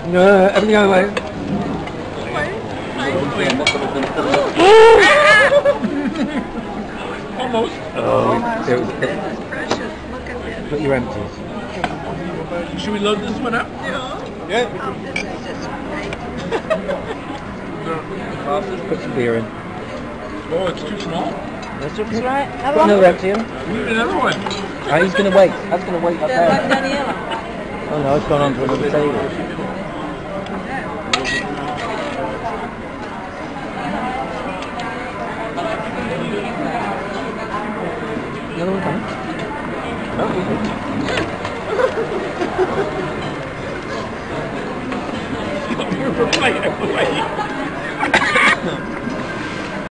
No, everything I like. Almost. Oh, it was That's precious. Look at this. put your empties. Should we load this one up? Yeah. Yeah. Oh, this is just great. Put some beer in. Oh, it's too small. That's okay. That's right. Have Put one. another empty in. We need another one. He's going to wait. That's going to wait up Like there. Daniela. Oh no, it's gone on to another table. The other one coming? Oh, You're right away.